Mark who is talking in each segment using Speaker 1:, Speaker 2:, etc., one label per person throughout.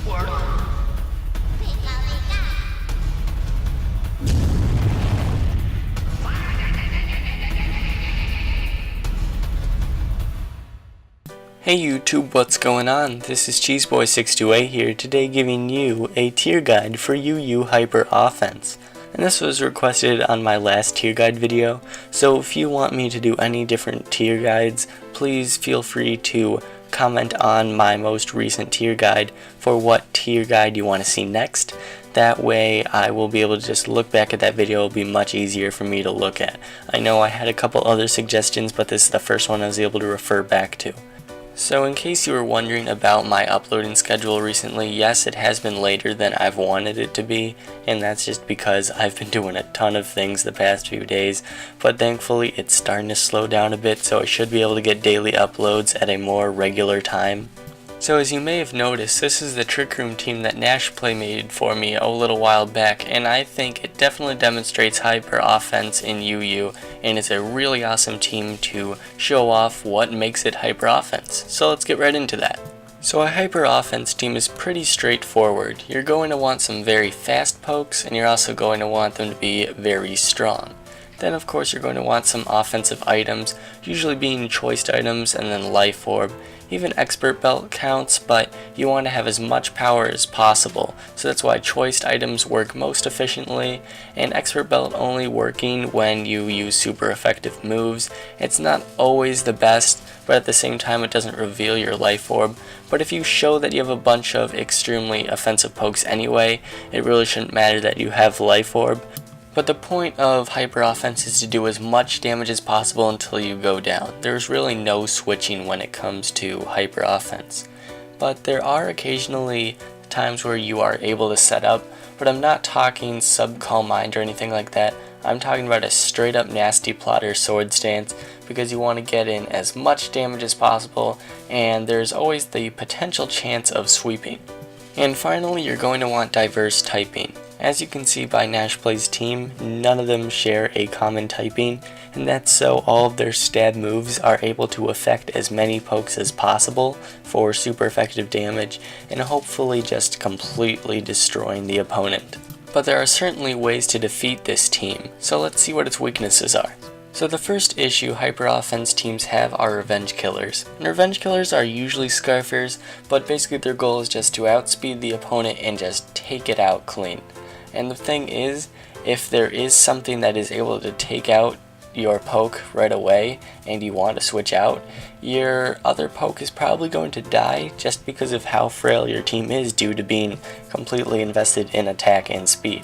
Speaker 1: Hey YouTube, what's going on? This is Cheeseboy628 here today giving you a tier guide for UU Hyper Offense. And this was requested on my last tier guide video, so if you want me to do any different tier guides, please feel free to comment on my most recent tier guide for what tier guide you want to see next. That way I will be able to just look back at that video. It'll be much easier for me to look at. I know I had a couple other suggestions, but this is the first one I was able to refer back to. So in case you were wondering about my uploading schedule recently, yes, it has been later than I've wanted it to be, and that's just because I've been doing a ton of things the past few days, but thankfully it's starting to slow down a bit, so I should be able to get daily uploads at a more regular time. So as you may have noticed, this is the Trick Room team that NashPlay made for me a little while back, and I think it definitely demonstrates hyper offense in UU, and it's a really awesome team to show off what makes it hyper offense. So let's get right into that. So a hyper offense team is pretty straightforward. You're going to want some very fast pokes, and you're also going to want them to be very strong. Then of course you're going to want some offensive items, usually being choiced items and then life orb. Even expert belt counts, but you want to have as much power as possible, so that's why choiced items work most efficiently, and expert belt only working when you use super effective moves. It's not always the best, but at the same time it doesn't reveal your life orb. But if you show that you have a bunch of extremely offensive pokes anyway, it really shouldn't matter that you have life orb. But the point of hyper offense is to do as much damage as possible until you go down. There's really no switching when it comes to hyper offense. But there are occasionally times where you are able to set up, but I'm not talking sub Calm Mind or anything like that. I'm talking about a straight up nasty plotter sword stance, because you want to get in as much damage as possible, and there's always the potential chance of sweeping. And finally, you're going to want diverse typing. As you can see by NashPlay's team, none of them share a common typing, and that's so all of their stab moves are able to affect as many pokes as possible for super effective damage, and hopefully just completely destroying the opponent. But there are certainly ways to defeat this team, so let's see what its weaknesses are. So the first issue hyper offense teams have are revenge killers. And revenge killers are usually scarfers, but basically their goal is just to outspeed the opponent and just take it out clean. And the thing is, if there is something that is able to take out your poke right away and you want to switch out, your other poke is probably going to die just because of how frail your team is due to being completely invested in attack and speed.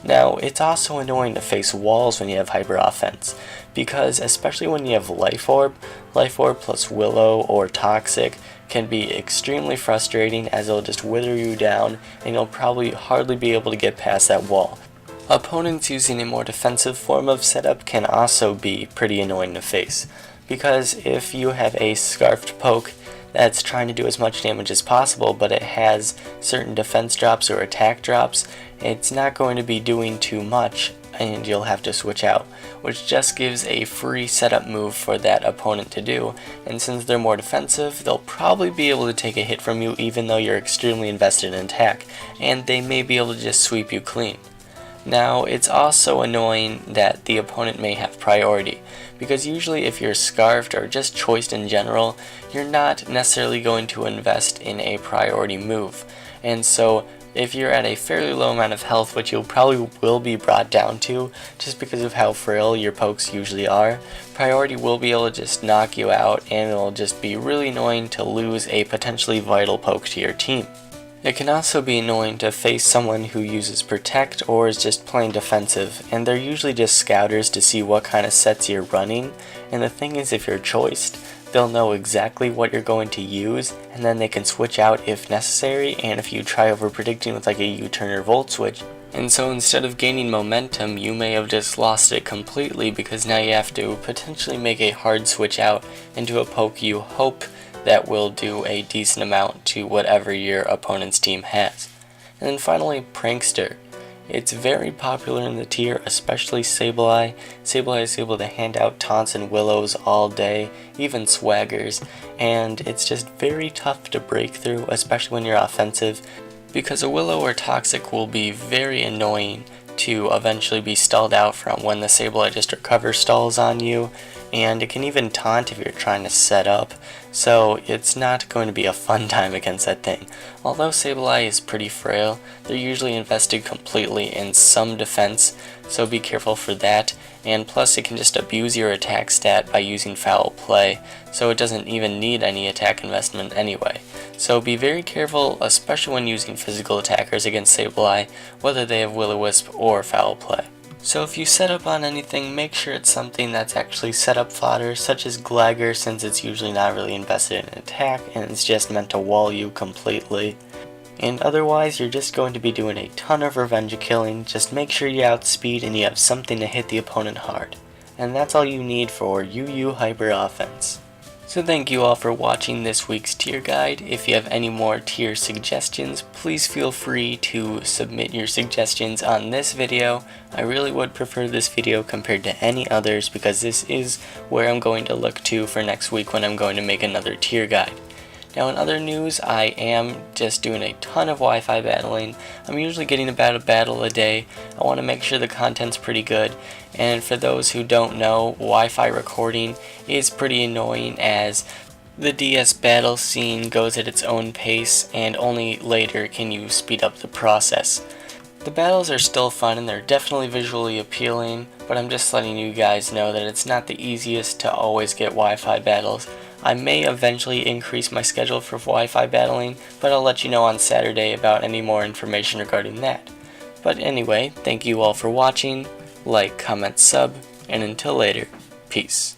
Speaker 1: Now, it's also annoying to face walls when you have hyper offense, because especially when you have life orb plus willow or toxic can be extremely frustrating, as it'll just wither you down and you'll probably hardly be able to get past that wall. Opponents using a more defensive form of setup can also be pretty annoying to face, because if you have a scarfed poke that's trying to do as much damage as possible, but it has certain defense drops or attack drops, it's not going to be doing too much and you'll have to switch out, which just gives a free setup move for that opponent to do, and since they're more defensive, they'll probably be able to take a hit from you even though you're extremely invested in attack, and they may be able to just sweep you clean. Now, it's also annoying that the opponent may have priority, because usually if you're scarfed or just choiced in general, you're not necessarily going to invest in a priority move, and so if you're at a fairly low amount of health, which you probably will be brought down to just because of how frail your pokes usually are, priority will be able to just knock you out, and it'll just be really annoying to lose a potentially vital poke to your team. It can also be annoying to face someone who uses protect or is just plain defensive, and they're usually just scouters to see what kind of sets you're running, and the thing is, if you're choiced, they'll know exactly what you're going to use, and then they can switch out if necessary, and if you try over predicting with like a U-turn or volt switch. And so instead of gaining momentum, you may have just lost it completely, because now you have to potentially make a hard switch out into a poke you hope that will do a decent amount to whatever your opponent's team has. And then finally, Prankster. It's very popular in the tier, especially Sableye. Sableye is able to hand out taunts and willows all day, even swaggers, and it's just very tough to break through, especially when you're offensive, because a willow or toxic will be very annoying to eventually be stalled out from when the Sableye just recover stalls on you, and it can even taunt if you're trying to set up, so it's not going to be a fun time against that thing. Although Sableye is pretty frail, they're usually invested completely in some defense, so be careful for that, and plus it can just abuse your attack stat by using foul play, so it doesn't even need any attack investment anyway. So be very careful, especially when using physical attackers against Sableye, whether they have Will-O-Wisp or foul play. So if you set up on anything, make sure it's something that's actually setup fodder, such as Glagger, since it's usually not really invested in attack and it's just meant to wall you completely. And otherwise, you're just going to be doing a ton of revenge killing. Just make sure you outspeed and you have something to hit the opponent hard. And that's all you need for UU Hyper Offense. So thank you all for watching this week's tier guide. If you have any more tier suggestions, please feel free to submit your suggestions on this video. I really would prefer this video compared to any others because this is where I'm going to look to for next week when I'm going to make another tier guide. Now in other news, I am just doing a ton of Wi-Fi battling. I'm usually getting about a battle a day. I want to make sure the content's pretty good. And for those who don't know, Wi-Fi recording is pretty annoying as the DS battle scene goes at its own pace and only later can you speed up the process. The battles are still fun and they're definitely visually appealing, but I'm just letting you guys know that it's not the easiest to always get Wi-Fi battles. I may eventually increase my schedule for Wi-Fi battling, but I'll let you know on Saturday about any more information regarding that. But anyway, thank you all for watching, like, comment, sub, and until later, peace.